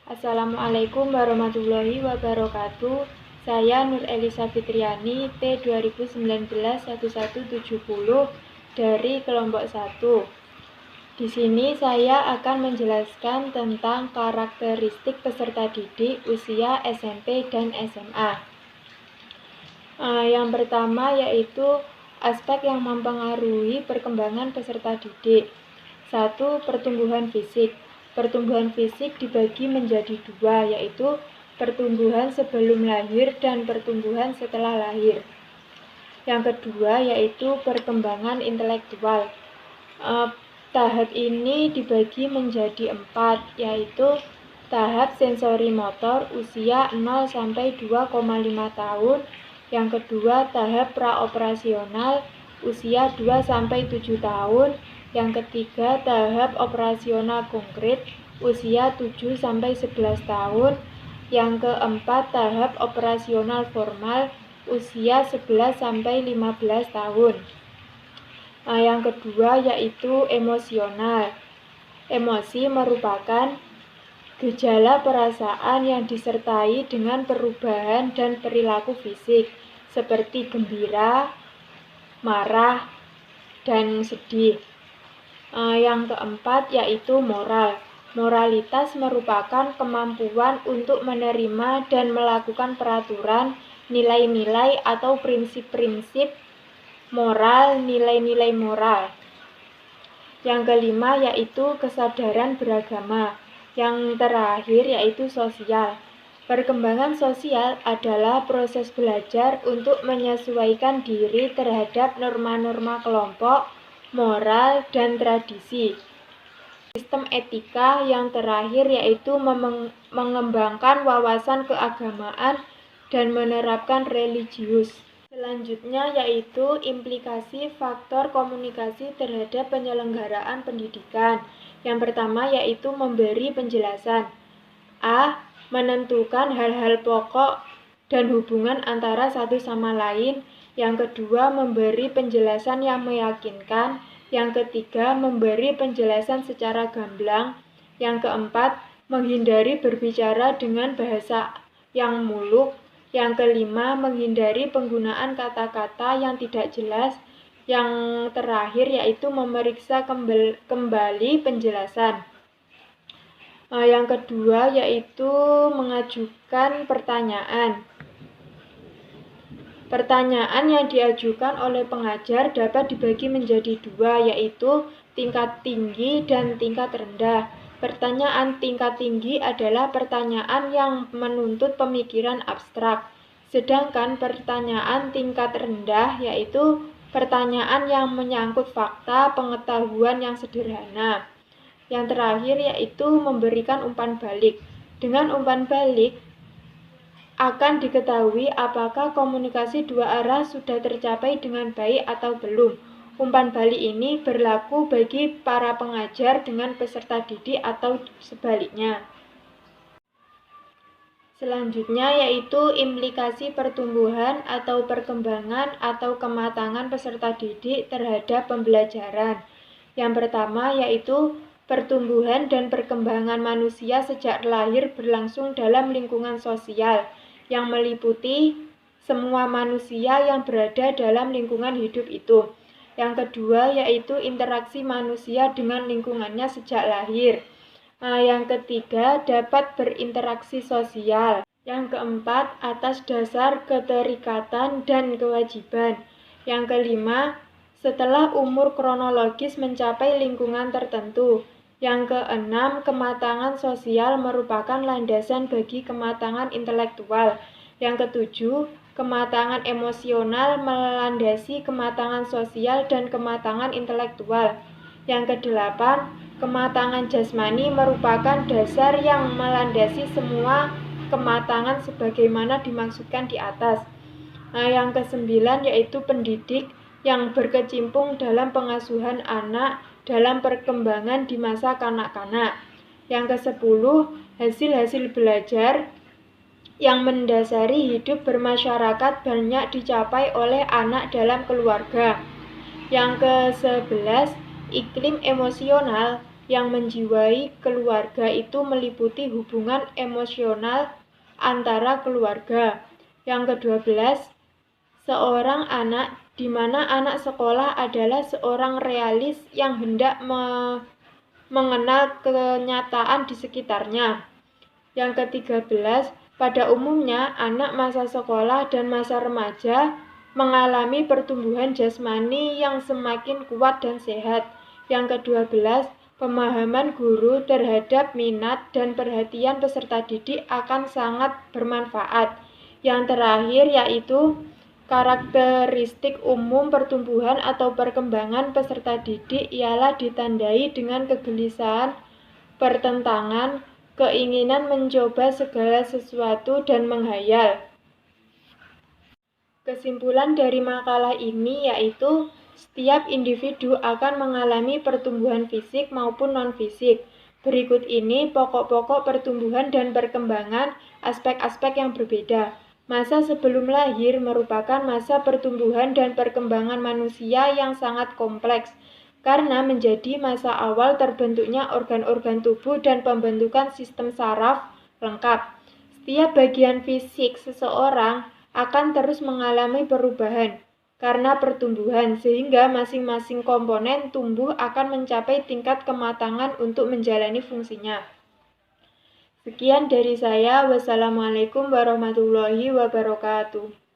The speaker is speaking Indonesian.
Assalamualaikum warahmatullahi wabarakatuh. Saya Nur Elisa Fitriani, T 2019-1170 dari kelompok 1. Di sini saya akan menjelaskan tentang karakteristik peserta didik usia SMP dan SMA. Yang pertama yaitu aspek yang mempengaruhi perkembangan peserta didik. 1. Pertumbuhan fisik. Pertumbuhan fisik dibagi menjadi dua, yaitu pertumbuhan sebelum lahir dan pertumbuhan setelah lahir. Yang kedua yaitu perkembangan intelektual. Tahap ini dibagi menjadi 4, yaitu tahap sensori motor usia 0-2,5 tahun. Yang kedua tahap praoperasional usia 2-7 tahun. Yang ketiga tahap operasional konkret usia 7-11 tahun. Yang keempat tahap operasional formal usia 11-15 tahun. Yang kedua yaitu emosional. Emosi merupakan gejala perasaan yang disertai dengan perubahan dan perilaku fisik seperti gembira, marah, dan sedih. Yang keempat yaitu moral. Moralitas merupakan kemampuan untuk menerima dan melakukan peraturan, nilai-nilai atau prinsip-prinsip moral, nilai-nilai moral. Yang kelima yaitu kesadaran beragama. Yang terakhir yaitu sosial. Perkembangan sosial adalah proses belajar untuk menyesuaikan diri terhadap norma-norma kelompok, moral, dan tradisi. Sistem etika yang terakhir yaitu mengembangkan wawasan keagamaan dan menerapkan religius. Selanjutnya yaitu implikasi faktor komunikasi terhadap penyelenggaraan pendidikan. Yang pertama yaitu memberi penjelasan. A. Menentukan hal-hal pokok dan hubungan antara satu sama lain. Yang kedua memberi penjelasan yang meyakinkan. Yang ketiga memberi penjelasan secara gamblang. Yang keempat menghindari berbicara dengan bahasa yang muluk. Yang kelima menghindari penggunaan kata-kata yang tidak jelas. Yang terakhir yaitu memeriksa kembali penjelasan. Yang kedua yaitu mengajukan pertanyaan. Pertanyaan yang diajukan oleh pengajar dapat dibagi menjadi dua, yaitu tingkat tinggi dan tingkat rendah. Pertanyaan tingkat tinggi adalah pertanyaan yang menuntut pemikiran abstrak. Sedangkan pertanyaan tingkat rendah yaitu pertanyaan yang menyangkut fakta, pengetahuan yang sederhana. Yang terakhir yaitu memberikan umpan balik. Dengan umpan balik akan diketahui apakah komunikasi dua arah sudah tercapai dengan baik atau belum. Umpan balik ini berlaku bagi para pengajar dengan peserta didik atau sebaliknya. Selanjutnya yaitu implikasi pertumbuhan atau perkembangan atau kematangan peserta didik terhadap pembelajaran. Yang pertama yaitu pertumbuhan dan perkembangan manusia sejak lahir berlangsung dalam lingkungan sosial yang meliputi semua manusia yang berada dalam lingkungan hidup itu. Yang kedua yaitu interaksi manusia dengan lingkungannya sejak lahir. Yang ketiga dapat berinteraksi sosial. Yang keempat atas dasar keterikatan dan kewajiban. Yang kelima setelah umur kronologis mencapai lingkungan tertentu. Yang keenam kematangan sosial merupakan landasan bagi kematangan intelektual. Yang ketujuh kematangan emosional melandasi kematangan sosial dan kematangan intelektual. Yang kedelapan kematangan jasmani merupakan dasar yang melandasi semua kematangan sebagaimana dimaksudkan di atas. Yang kesembilan yaitu pendidik yang berkecimpung dalam pengasuhan anak dalam perkembangan di masa kanak-kanak. Yang kesepuluh hasil-hasil belajar yang mendasari hidup bermasyarakat banyak dicapai oleh anak dalam keluarga. Yang ke-11 iklim emosional yang menjiwai keluarga itu meliputi hubungan emosional antara keluarga. Yang ke-12, seorang anak, di mana anak sekolah adalah seorang realis yang hendak mengenal kenyataan di sekitarnya. Yang ke-13, pada umumnya anak masa sekolah dan masa remaja mengalami pertumbuhan jasmani yang semakin kuat dan sehat. Yang ke-12, pemahaman guru terhadap minat dan perhatian peserta didik akan sangat bermanfaat. Yang terakhir yaitu karakteristik umum pertumbuhan atau perkembangan peserta didik ialah ditandai dengan kegelisahan, pertentangan, keinginan mencoba segala sesuatu dan menghayal. Kesimpulan dari makalah ini yaitu setiap individu akan mengalami pertumbuhan fisik maupun non-fisik. Berikut ini pokok-pokok pertumbuhan dan perkembangan aspek-aspek yang berbeda. Masa sebelum lahir merupakan masa pertumbuhan dan perkembangan manusia yang sangat kompleks, karena menjadi masa awal terbentuknya organ-organ tubuh dan pembentukan sistem saraf lengkap. Setiap bagian fisik seseorang akan terus mengalami perubahan karena pertumbuhan, sehingga masing-masing komponen tumbuh akan mencapai tingkat kematangan untuk menjalani fungsinya. Sekian dari saya. Wassalamualaikum warahmatullahi wabarakatuh.